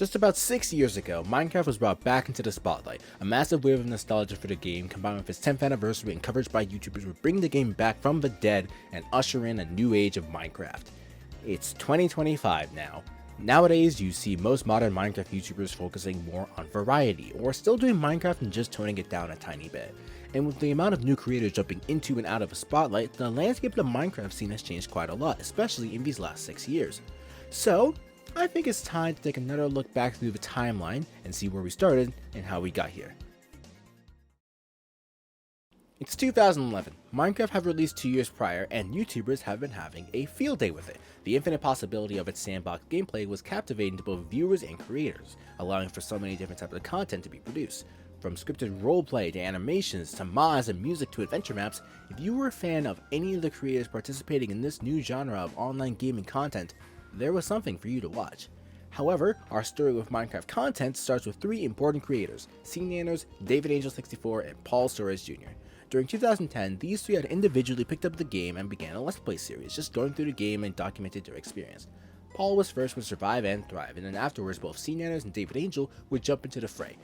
Just about 6 years ago, Minecraft was brought back into the spotlight. A massive wave of nostalgia for the game, combined with its 10th anniversary and coverage by YouTubers, would bring the game back from the dead and usher in a new age of Minecraft. It's 2025 now. Nowadays, you see most modern Minecraft YouTubers focusing more on variety, or still doing Minecraft and just toning it down a tiny bit. And with the amount of new creators jumping into and out of the spotlight, the landscape of the Minecraft scene has changed quite a lot, especially in these last 6 years. So, I think it's time to take another look back through the timeline and see where we started and how we got here. It's 2011. Minecraft have released 2 years prior, and YouTubers have been having a field day with it. The infinite possibility of its sandbox gameplay was captivating to both viewers and creators, allowing for so many different types of content to be produced. From scripted roleplay to animations to mods and music to adventure maps, if you were a fan of any of the creators participating in this new genre of online gaming content, there was something for you to watch. However, our story with Minecraft content starts with 3 important creators: CNanners, DavidAngel64, and Paul Suarez Jr. During 2010, these 3 had individually picked up the game and began a Let's Play series, just going through the game and documented their experience. Paul was first with Survive and Thrive, and then afterwards both CNanners and David Angel would jump into the fray.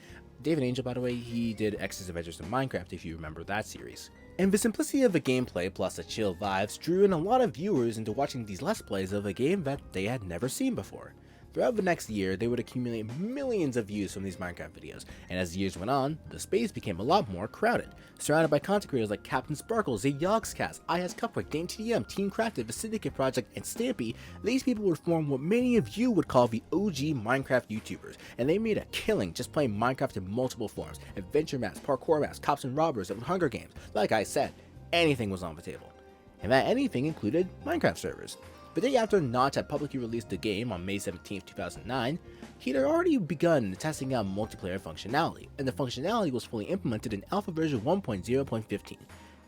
David Angel, by the way, he did X's Adventures in Minecraft, if you remember that series. And the simplicity of the gameplay plus the chill vibes drew in a lot of viewers into watching these Let's Plays of a game that they had never seen before. Throughout the next year, they would accumulate millions of views from these Minecraft videos, and as the years went on, the space became a lot more crowded. Surrounded by content creators like Captain Sparkles, Yogscast, ISCupquake, DanTDM, Team Crafted, the Syndicate Project, and Stampy, these people would form what many of you would call the OG Minecraft YouTubers, and they made a killing just playing Minecraft in multiple forms: adventure maps, parkour maps, cops and robbers, and Hunger Games. Like I said, anything was on the table. And that anything included Minecraft servers. The day after Notch had publicly released the game on May 17, 2009, he had already begun testing out multiplayer functionality, and the functionality was fully implemented in alpha version 1.0.15.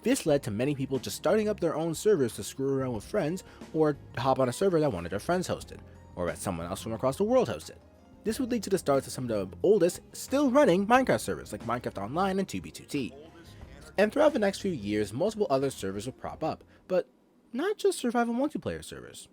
This led to many people just starting up their own servers to screw around with friends, or hop on a server that one of their friends hosted, or that someone else from across the world hosted. This would lead to the start of some of the oldest, still running Minecraft servers like Minecraft Online and 2B2T. And throughout the next few years, multiple other servers would prop up, but not just survival multiplayer servers.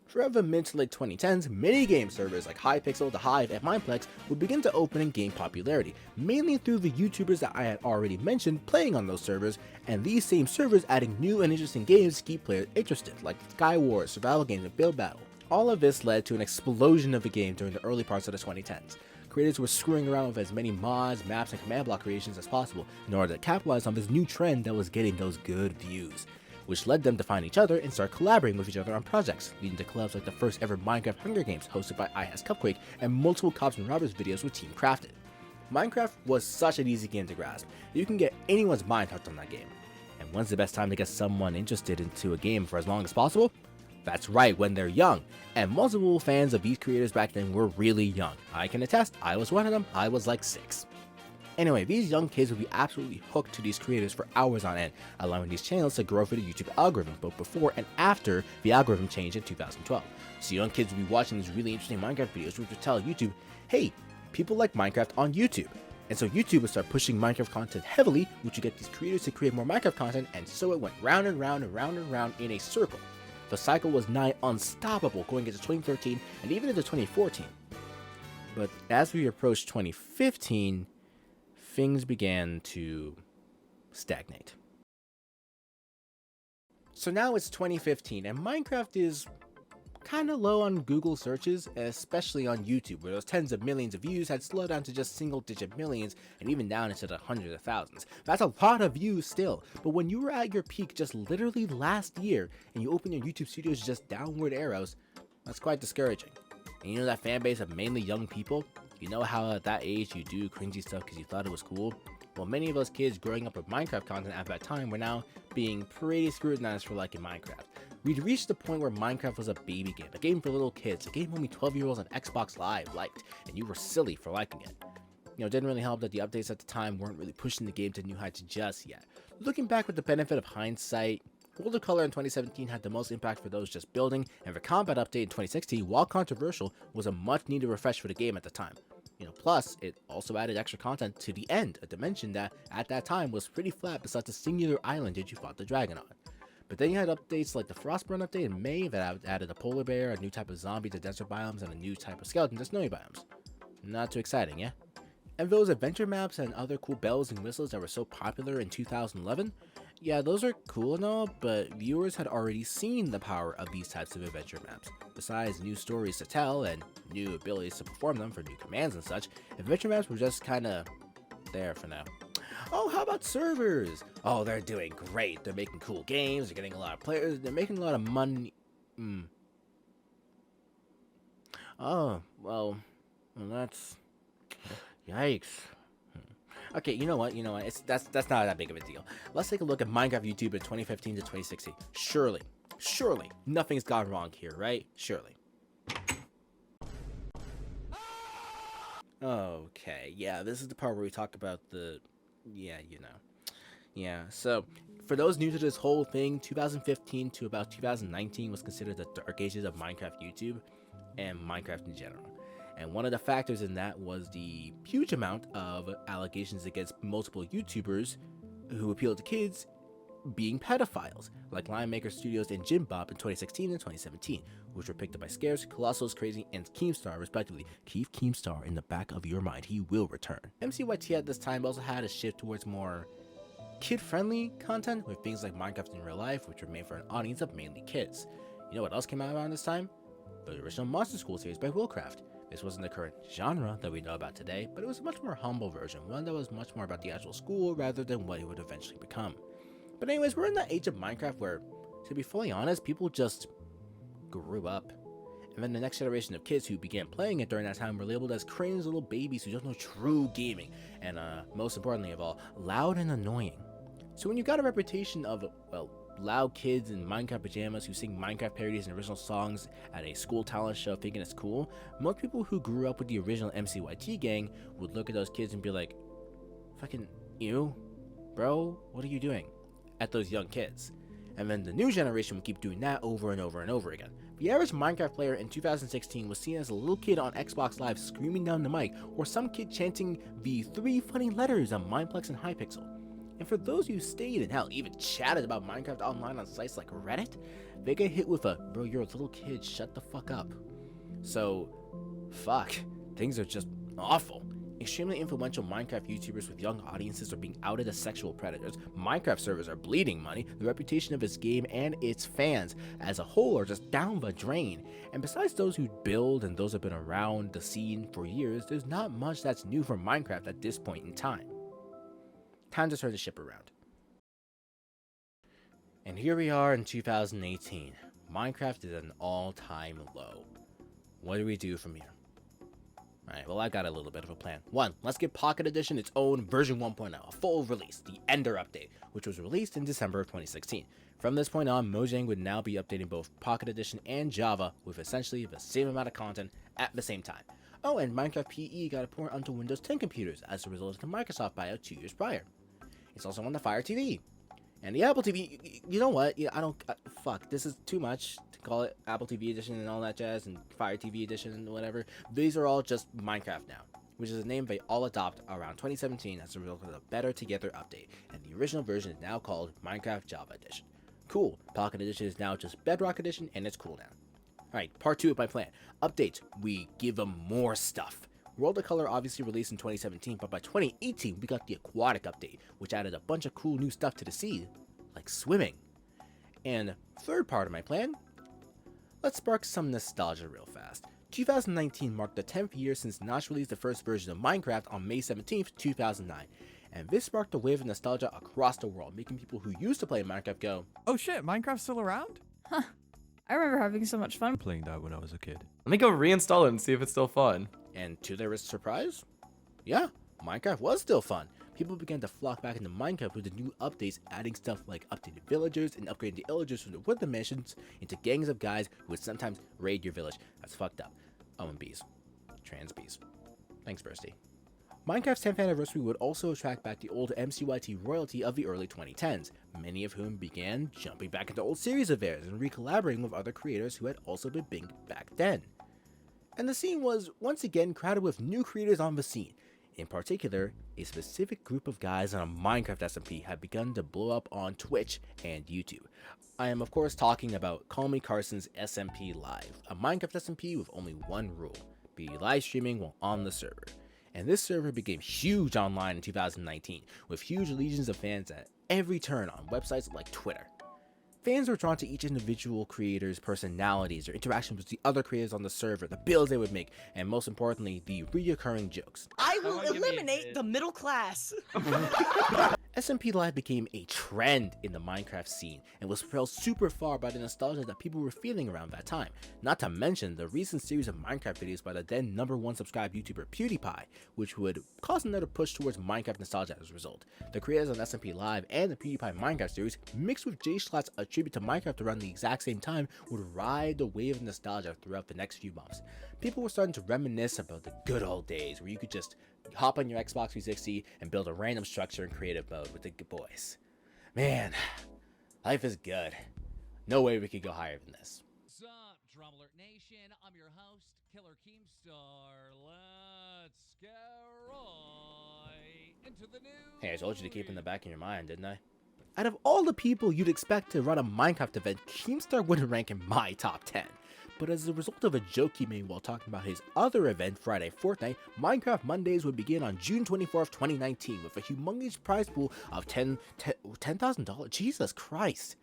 Throughout the mid to late 2010s, minigame servers like Hypixel, The Hive, and Mineplex would begin to open and gain popularity, mainly through the YouTubers that I had already mentioned playing on those servers, and these same servers adding new and interesting games to keep players interested, like Skywars, survival games, and Biome Battle. All of this led to an explosion of the game during the early parts of the 2010s. Creators were screwing around with as many mods, maps, and command block creations as possible in order to capitalize on this new trend that was getting those good views, which led them to find each other and start collaborating with each other on projects, leading to collabs like the first ever Minecraft Hunger Games hosted by ISCupquake and multiple Cops and Robbers videos with Team Crafted. Minecraft was such an easy game to grasp. You can get anyone's mind hooked on that game. And when's the best time to get someone interested into a game for as long as possible? That's right, when they're young. And multiple fans of these creators back then were really young. I can attest, I was one of them. I was like 6. Anyway, these young kids would be absolutely hooked to these creators for hours on end, allowing these channels to grow for the YouTube algorithm, both before and after the algorithm changed in 2012. So young kids would be watching these really interesting Minecraft videos, which would tell YouTube, hey, people like Minecraft on YouTube. And so YouTube would start pushing Minecraft content heavily, which would get these creators to create more Minecraft content, and so it went round and round and round and round in a circle. The cycle was nigh unstoppable going into 2013 and even into 2014. But as we approached 2015, things began to stagnate. So now it's 2015 and Minecraft is kind of low on Google searches, especially on YouTube, where those tens of millions of views had slowed down to just single-digit millions and even down into the hundreds of thousands. That's a lot of views still, but when you were at your peak just literally last year and you open your YouTube studios just downward arrows, that's quite discouraging. And you know that fan base of mainly young people? You know how at that age you do cringy stuff because you thought it was cool? Well, many of those kids growing up with Minecraft content at that time were now being pretty scrutinized for liking Minecraft. We'd reached the point where Minecraft was a baby game, a game for little kids, a game only 12-year-olds on Xbox Live liked, and you were silly for liking it. You know, it didn't really help that the updates at the time weren't really pushing the game to new heights just yet. Looking back with the benefit of hindsight, World of Color in 2017 had the most impact for those just building, and the combat update in 2016, while controversial, was a much needed refresh for the game at the time. You know, plus, it also added extra content to the end, a dimension that, at that time, was pretty flat besides the singular island that you fought the dragon on. But then you had updates like the Frostburn update in May that added a polar bear, a new type of zombie to desert biomes, and a new type of skeleton to snowy biomes. Not too exciting, yeah? And those adventure maps and other cool bells and whistles that were so popular in 2011, yeah, those are cool and all, but viewers had already seen the power of these types of adventure maps. Besides new stories to tell and new abilities to perform them for new commands and such, adventure maps were just kinda there for now. Oh, how about servers? Oh, they're doing great. They're making cool games, they're getting a lot of players, they're making a lot of money. Oh, well, that's... Yikes. Okay, you know what? That's not that big of a deal. Let's take a look at Minecraft YouTube in 2015 to 2016. Surely, nothing's gone wrong here, right? Surely. Okay, yeah, this is the part where we talk about the... Yeah, Yeah, so, for those new to this whole thing, 2015 to about 2019 was considered the dark ages of Minecraft YouTube and Minecraft in general. And one of the factors in that was the huge amount of allegations against multiple YouTubers who appealed to kids being pedophiles, like Lion Studios and Jim Bob in 2016 and 2017, which were picked up by Scares, Colossus, Crazy, and Keemstar, respectively. Keep Keemstar in the back of your mind, he will return. MCYT at this time also had a shift towards more kid-friendly content, with things like Minecraft in Real Life, which were made for an audience of mainly kids. You know what else came out around this time? The original Monster School series by Willcraft. This wasn't the current genre that we know about today, but it was a much more humble version, one that was much more about the actual school rather than what it would eventually become. But anyways, we're in that age of Minecraft where, to be fully honest, people just grew up. And then the next generation of kids who began playing it during that time were labeled as cringe little babies who don't know true gaming, and most importantly of all, loud and annoying. So when you got a reputation of, well, loud kids in Minecraft pajamas who sing Minecraft parodies and original songs at a school talent show thinking it's cool, most people who grew up with the original MCYT gang would look at those kids and be like, fucking ew, bro, what are you doing? At those young kids. And then the new generation would keep doing that over and over and over again. The average Minecraft player in 2016 was seen as a little kid on Xbox Live screaming down the mic, or some kid chanting the 3 funny letters on Mineplex and Hypixel. And for those who stayed and hell, even chatted about Minecraft online on sites like Reddit, they get hit with a, bro, you're a little kid, shut the fuck up. So, fuck, things are just awful. Extremely influential Minecraft YouTubers with young audiences are being outed as sexual predators. Minecraft servers are bleeding money. The reputation of its game and its fans as a whole are just down the drain. And besides those who build and those who have been around the scene for years, there's not much that's new for Minecraft at this point in time. Time to turn the ship around. And here we are in 2018. Minecraft is at an all-time low. What do we do from here? Alright, well, I got a little bit of a plan. 1, let's give Pocket Edition its own version 1.0, a full release, the Ender update, which was released in December of 2016. From this point on, Mojang would now be updating both Pocket Edition and Java with essentially the same amount of content at the same time. Oh, and Minecraft PE got a port onto Windows 10 computers as a result of the Microsoft buyout 2 years prior. It's also on the Fire TV. And the Apple TV, you know what? Yeah, fuck, this is too much to call it Apple TV Edition and all that jazz, and Fire TV Edition and whatever. These are all just Minecraft now, which is a name they all adopt around 2017 as a result of the Better Together update, and the original version is now called Minecraft Java Edition. Cool, Pocket Edition is now just Bedrock Edition, and it's cool now. Alright, part 2 of my plan. Updates, we give them more stuff. World of Color obviously released in 2017, but by 2018 we got the Aquatic update, which added a bunch of cool new stuff to the sea, like swimming. And third part of my plan, let's spark some nostalgia real fast. 2019 marked the 10th year since Notch released the first version of Minecraft on May 17th, 2009. And this sparked a wave of nostalgia across the world, making people who used to play Minecraft go, oh shit, Minecraft's still around? Huh. I remember having so much fun playing that when I was a kid. Let me go reinstall it and see if it's still fun. And to their surprise, yeah, Minecraft was still fun. People began to flock back into Minecraft with the new updates, adding stuff like updated villagers and upgrading the villagers from the wood dimensions into gangs of guys who would sometimes raid your village. That's fucked up. Oh, and bees. Trans bees. Thanks, Bursty. Minecraft's 10th anniversary would also attract back the old MCYT royalty of the early 2010s, many of whom began jumping back into old series of theirs and re-collaborating with other creators who had also been big back then. And the scene was once again crowded with new creators on the scene. In particular, a specific group of guys on a Minecraft SMP had begun to blow up on Twitch and YouTube. I am of course talking about CallMeCarson's SMPLive, a Minecraft SMP with only one rule: be live streaming while on the server. And this server became huge online in 2019, with huge legions of fans at every turn on websites like Twitter. Fans were drawn to each individual creator's personalities, their interactions with the other creators on the server, the builds they would make, and most importantly, the reoccurring jokes. I will eliminate the middle class. SMPLive became a trend in the Minecraft scene and was propelled super far by the nostalgia that people were feeling around that time. Not to mention the recent series of Minecraft videos by the then #1 subscribed YouTuber PewDiePie, which would cause another push towards Minecraft nostalgia as a result. The creators on SMPLive and the PewDiePie Minecraft series, mixed with jschlatt's a tribute to Minecraft around the exact same time, would ride the wave of nostalgia throughout the next few months. People were starting to reminisce about the good old days where you could just hop on your Xbox 360 and build a random structure in creative mode with the good boys. Man, life is good. No way we could go higher than this. What's up, Drum Alert Nation? I'm your host, Killer Keemstar. Let's get right into the news. Hey, I told you to keep in the back of your mind, didn't I? Out of all the people you'd expect to run a Minecraft event, Keemstar wouldn't rank in my top 10. But as a result of a joke he made while talking about his other event, Friday Fortnite, Minecraft Mondays would begin on June 24th, 2019 with a humongous prize pool of $10,000. Jesus Christ.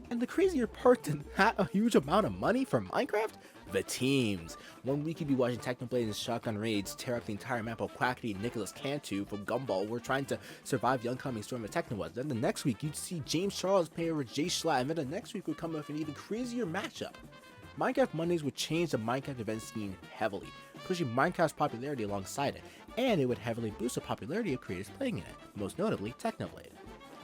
And the crazier part than that, a huge amount of money for Minecraft? The teams. 1 week you'd be watching Technoblade and Shotgun Raids tear up the entire map of Quackity and Nicholas Cantu from Gumball were trying to survive the oncoming storm of Technoblade. Then the next week you'd see James Charles play over jschlatt, and then the next week would come with an even crazier matchup. Minecraft Mondays would change the Minecraft event scene heavily, pushing Minecraft's popularity alongside it, and it would heavily boost the popularity of creators playing in it, most notably Technoblade.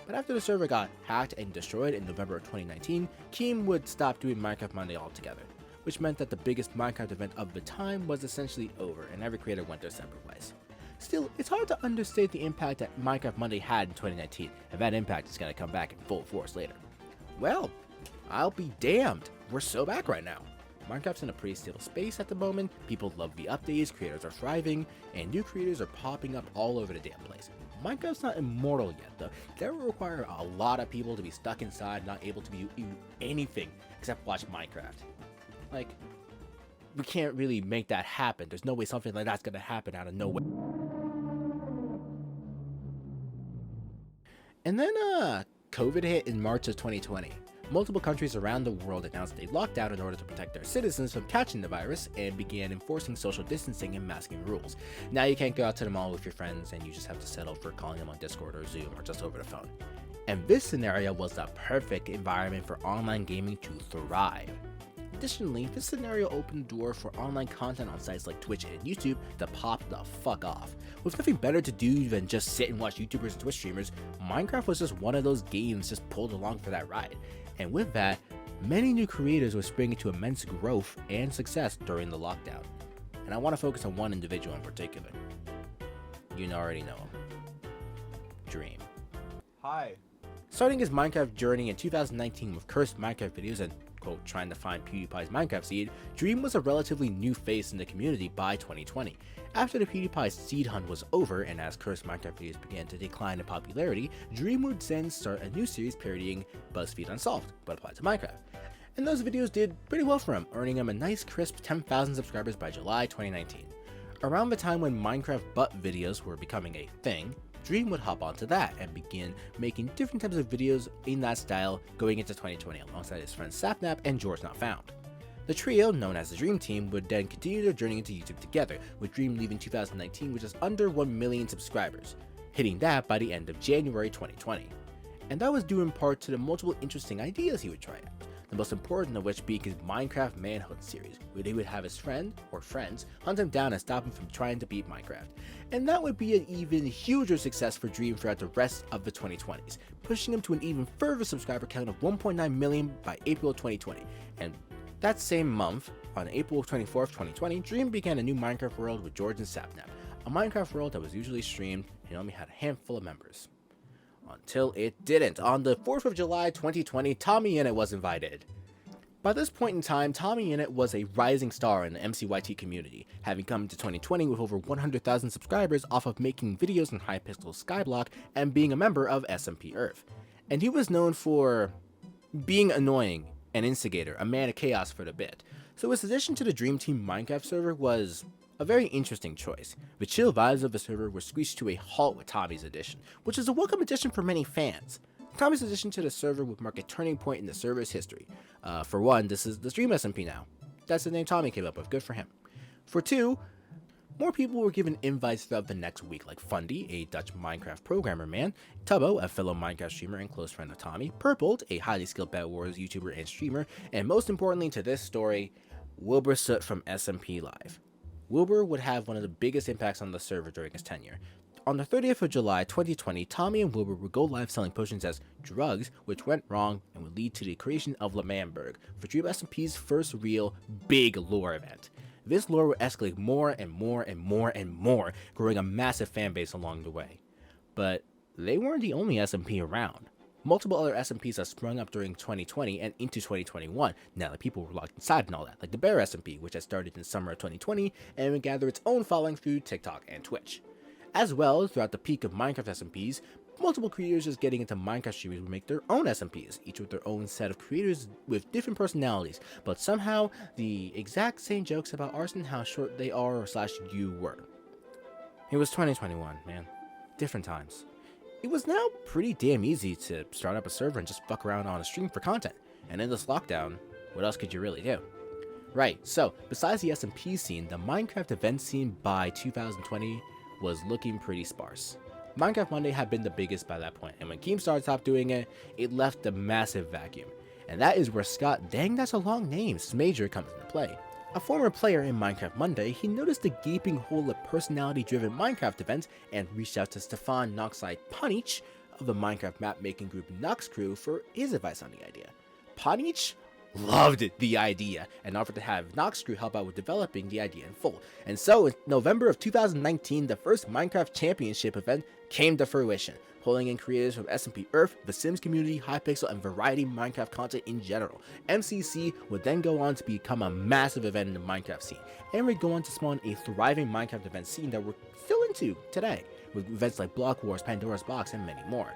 But after the server got hacked and destroyed in November of 2019, Keem would stop doing Minecraft Monday altogether, which meant that the biggest Minecraft event of the time was essentially over and every creator went their separate ways. Still, it's hard to understate the impact that Minecraft Monday had in 2019, and that impact is going to come back in full force later. Well, I'll be damned, we're so back right now. Minecraft's in a pretty stable space at the moment, people love the updates, creators are thriving, and new creators are popping up all over the damn place. Minecraft's not immortal yet though. That will require a lot of people to be stuck inside, not able to do anything except watch Minecraft. Like, we can't really make that happen. There's no way something like that's gonna happen out of nowhere. And then COVID hit in March of 2020. Multiple countries around the world announced a lockdown in order to protect their citizens from catching the virus and began enforcing social distancing and masking rules. Now you can't go out to the mall with your friends and you just have to settle for calling them on Discord or Zoom or just over the phone. And this scenario was the perfect environment for online gaming to thrive. Additionally, this scenario opened the door for online content on sites like Twitch and YouTube to pop the fuck off. With nothing better to do than just sit and watch YouTubers and Twitch streamers, Minecraft was just one of those games just pulled along for that ride. And with that, many new creators were springing to immense growth and success during the lockdown. And I want to focus on one individual in particular. You already know him. Dream. Hi. Starting his Minecraft journey in 2019 with cursed Minecraft videos and, quote, trying to find PewDiePie's Minecraft seed, Dream was a relatively new face in the community by 2020. After the PewDiePie seed hunt was over and as cursed Minecraft videos began to decline in popularity, Dream would then start a new series parodying BuzzFeed Unsolved, but applied to Minecraft. And those videos did pretty well for him, earning him a nice crisp 10,000 subscribers by July 2019. Around the time when Minecraft butt videos were becoming a thing, Dream would hop onto that and begin making different types of videos in that style going into 2020 alongside his friends Sapnap and George Not Found. The trio, known as the Dream Team, would then continue their journey into YouTube together, with Dream leaving 2019 with just under 1 million subscribers, hitting that by the end of January 2020. And that was due in part to the multiple interesting ideas he would try out, the most important of which being his Minecraft Manhunt series, where he would have his friend, or friends, hunt him down and stop him from trying to beat Minecraft. And that would be an even huger success for Dream throughout the rest of the 2020s, pushing him to an even further subscriber count of 1.9 million by April 2020. And that same month, on April 24th, 2020, Dream began a new Minecraft world with George and Sapnap, a Minecraft world that was usually streamed and only had a handful of members. Until it didn't. On the 4th of July 2020, TommyInnit was invited. By this point in time, TommyInnit was a rising star in the MCYT community, having come to 2020 with over 100,000 subscribers off of making videos in Hypixel Skyblock and being a member of SMPLive. And he was known for being annoying, an instigator, a man of chaos for the bit. So his addition to the Dream Team Minecraft server was A very interesting choice. The chill vibes of the server were squeezed to a halt with Tommy's addition, which is a welcome addition for many fans. Tommy's addition to the server would mark a turning point in the server's history. For one, this is the Dream SMP now. That's the name Tommy came up with, good for him. For two, more people were given invites throughout the next week, like Fundy, a Dutch Minecraft programmer man, Tubbo, a fellow Minecraft streamer and close friend of Tommy, Purpled, a highly skilled Battle Wars YouTuber and streamer, and most importantly to this story, Wilbur Soot from SMPLive. Wilbur would have one of the biggest impacts on the server during his tenure. On the 30th of July 2020, Tommy and Wilbur would go live selling potions as drugs, which went wrong and would lead to the creation of L'Manberg, for Dream SMP's first real big lore event. This lore would escalate more and more and more and more, growing a massive fanbase along the way. But they weren't the only SMP around. Multiple other SMPs have sprung up during 2020 and into 2021, now that people were locked inside and all that, like the Bear SMP, which had started in summer of 2020 and would gather its own following through TikTok and Twitch. As well, throughout the peak of Minecraft SMPs, multiple creators just getting into Minecraft series would make their own SMPs, each with their own set of creators with different personalities, but somehow the exact same jokes about arson, how short they are or / you were. It was 2021, man. Different times. It was now pretty damn easy to start up a server and just fuck around on a stream for content. And in this lockdown, what else could you really do? Right, so besides the SMP scene, the Minecraft event scene by 2020 was looking pretty sparse. Minecraft Monday had been the biggest by that point, and when Keemstar stopped doing it, it left a massive vacuum. And that is where Scott, dang that's a long name, Smager comes into play. A former player in Minecraft Monday, he noticed the gaping hole of personality-driven Minecraft events and reached out to Stefan Noxide Panich of the Minecraft map-making group Nox Crew for his advice on the idea. Panich loved the idea and offered to have Nox Crew help out with developing the idea in full. And so, in November of 2019, the first Minecraft Championship event came to fruition, pulling in creators from SMP Earth, the Sims community, Hypixel, and variety Minecraft content in general. MCC would then go on to become a massive event in the Minecraft scene, and would go on to spawn a thriving Minecraft event scene that we're still into today, with events like Block Wars, Pandora's Box, and many more.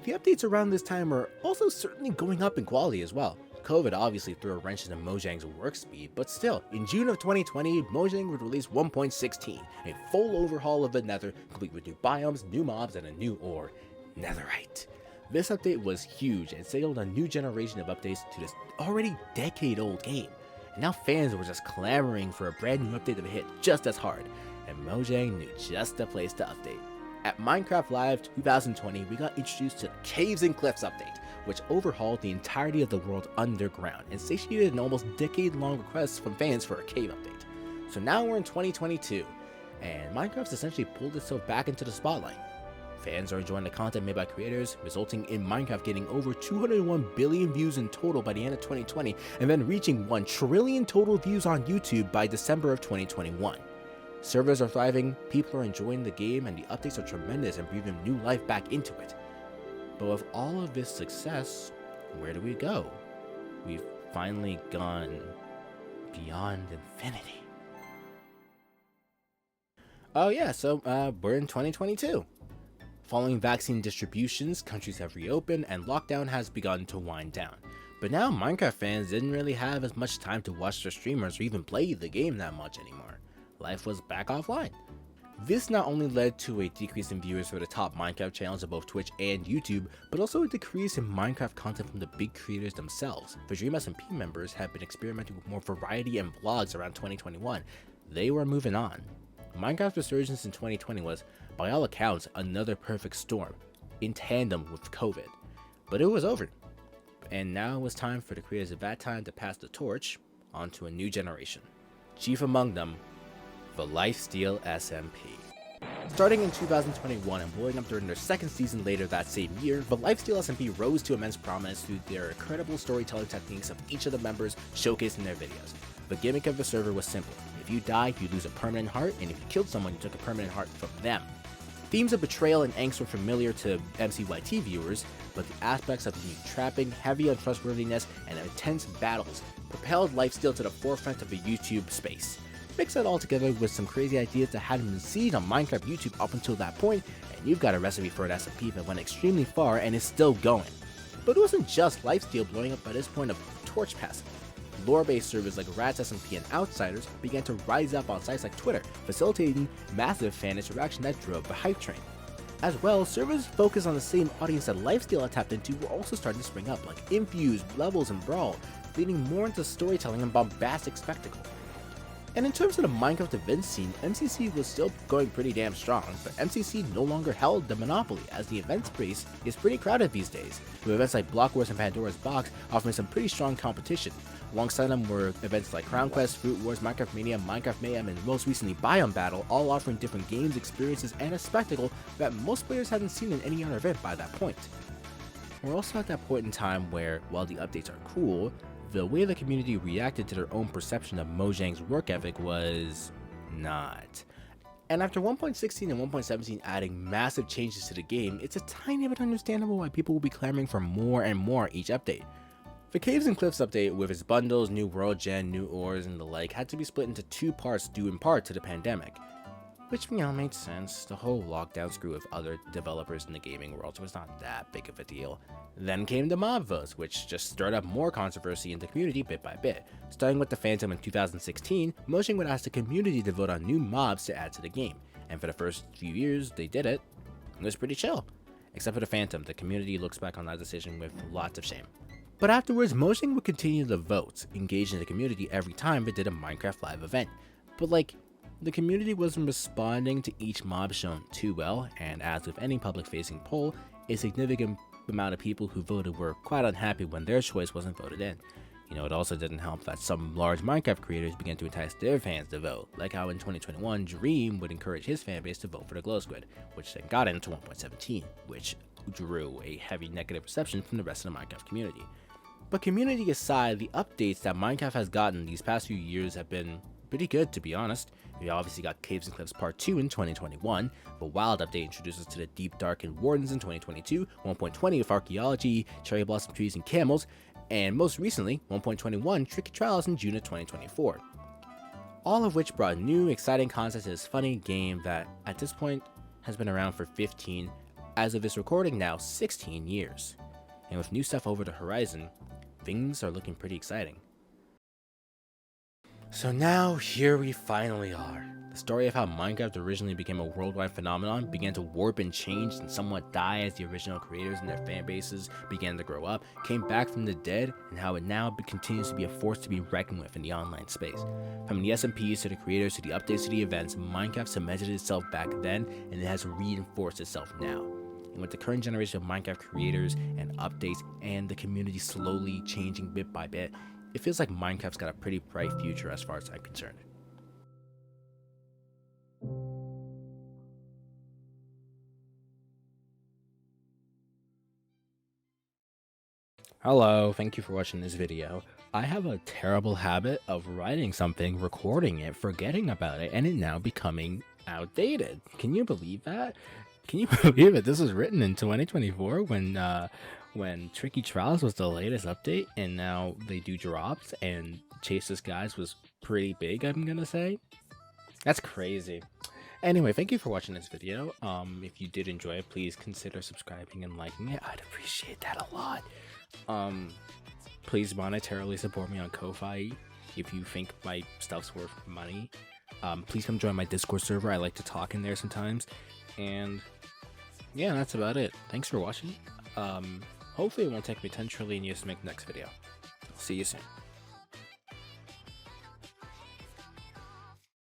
The updates around this time are also certainly going up in quality as well. COVID obviously threw a wrench into Mojang's work speed, but still, in June of 2020, Mojang would release 1.16, a full overhaul of the Nether, complete with new biomes, new mobs, and a new ore, Netherite. This update was huge and signaled a new generation of updates to this already decade-old game, and now fans were just clamoring for a brand new update that would hit just as hard, and Mojang knew just the place to update. At Minecraft Live 2020, we got introduced to the Caves and Cliffs update, which overhauled the entirety of the world underground and satiated an almost decade-long request from fans for a cave update. So now we're in 2022, and Minecraft's essentially pulled itself back into the spotlight. Fans are enjoying the content made by creators, resulting in Minecraft getting over 201 billion views in total by the end of 2020, and then reaching 1 trillion total views on YouTube by December of 2021. Servers are thriving, people are enjoying the game, and the updates are tremendous and breathing new life back into it. But with all of this success, where do we go? We've finally gone beyond infinity. Oh yeah, so we're in 2022. Following vaccine distributions, countries have reopened and lockdown has begun to wind down. But now Minecraft fans didn't really have as much time to watch their streamers or even play the game that much anymore. Life was back offline. This not only led to a decrease in viewers for the top Minecraft channels of both Twitch and YouTube, but also a decrease in Minecraft content from the big creators themselves. The Dream SMP members have been experimenting with more variety and vlogs around 2021. They were moving on. Minecraft Resurgence in 2020 was, by all accounts, another perfect storm, in tandem with COVID. But it was over, and now it was time for the creators of that time to pass the torch on to a new generation. Chief among them, the Lifesteal SMP. Starting in 2021 and blowing up during their second season later that same year, the Lifesteal SMP rose to immense prominence through their incredible storytelling techniques of each of the members showcased in their videos. The gimmick of the server was simple. If you die, you lose a permanent heart, and if you killed someone, you took a permanent heart from them. Themes of betrayal and angst were familiar to MCYT viewers, but the aspects of unique trapping, heavy untrustworthiness, and intense battles propelled Lifesteal to the forefront of the YouTube space. Mix that all together with some crazy ideas that hadn't been seen on Minecraft YouTube up until that point, and you've got a recipe for an SMP that went extremely far and is still going. But it wasn't just Lifesteal blowing up by this point of torch passing. lore-based servers like Rats SMP and Outsiders began to rise up on sites like Twitter, facilitating massive fan interaction that drove the hype train. As well, servers focused on the same audience that Lifesteal had tapped into were also starting to spring up, like Infuse, Levels, and Brawl, leaning more into storytelling and bombastic spectacle. And in terms of the Minecraft event scene, MCC was still going pretty damn strong, but MCC no longer held the monopoly, as the event space is pretty crowded these days, with events like Block Wars and Pandora's Box offering some pretty strong competition. Alongside them were events like Crown Quest, Fruit Wars, Minecraft Mania, Minecraft Mayhem, and most recently Biome Battle, all offering different games, experiences, and a spectacle that most players hadn't seen in any other event by that point. We're also at that point in time where, while the updates are cool, the way the community reacted to their own perception of Mojang's work ethic was not. And after 1.16 and 1.17 adding massive changes to the game, it's a tiny bit understandable why people will be clamoring for more and more each update. The Caves and Cliffs update, with its bundles, new world gen, new ores, and the like, had to be split into two parts due in part to the pandemic. Which, made sense. The whole lockdown screw with other developers in the gaming world, so it's not that big of a deal. Then came the mob votes, which just stirred up more controversy in the community bit by bit. Starting with the Phantom in 2016, Mojang would ask the community to vote on new mobs to add to the game, and for the first few years they did it. It was pretty chill. Except for the Phantom, the community looks back on that decision with lots of shame. But afterwards, Mojang would continue the votes, engaging the community every time it did a Minecraft Live event. But the community wasn't responding to each mob shown too well, and as with any public-facing poll, a significant amount of people who voted were quite unhappy when their choice wasn't voted in. It also didn't help that some large Minecraft creators began to entice their fans to vote, like how in 2021, Dream would encourage his fanbase to vote for the Glow Squid, which then got into 1.17, which drew a heavy negative reception from the rest of the Minecraft community. But community aside, the updates that Minecraft has gotten these past few years have been pretty good, to be honest. We obviously got Caves and Cliffs Part 2 in 2021, the Wild update introduces to the Deep, Dark, and Wardens in 2022, 1.20 with Archaeology, Cherry Blossom Trees, and Camels, and most recently, 1.21 Tricky Trials in June of 2024. All of which brought new, exciting concepts to this funny game that, at this point, has been around for 15, as of this recording now, 16 years. And with new stuff over the horizon, things are looking pretty exciting. So now, here we finally are. The story of how Minecraft originally became a worldwide phenomenon began to warp and change and somewhat die as the original creators and their fan bases began to grow up, came back from the dead, and how it now continues to be a force to be reckoned with in the online space. From the SMPs to the creators to the updates to the events, Minecraft cemented itself back then, and it has reinforced itself now. And with the current generation of Minecraft creators and updates and the community slowly changing bit by bit, it feels like Minecraft's got a pretty bright future as far as I'm concerned. Hello, thank you for watching this video. I have a terrible habit of writing something, recording it, forgetting about it, and it now becoming outdated. Can you believe that? Can you believe it? This was written in 2024 when Tricky Trials was the latest update, and now they do drops, and Chase This Guys was pretty big, I'm gonna say. That's crazy. Anyway, thank you for watching this video. If you did enjoy it, please consider subscribing and liking it. I'd appreciate that a lot. Please monetarily support me on Ko-Fi if you think my stuff's worth money. Please come join my Discord server. I like to talk in there sometimes. And yeah, that's about it. Thanks for watching. Hopefully it won't take me 10 trillion years to make the next video. See you soon.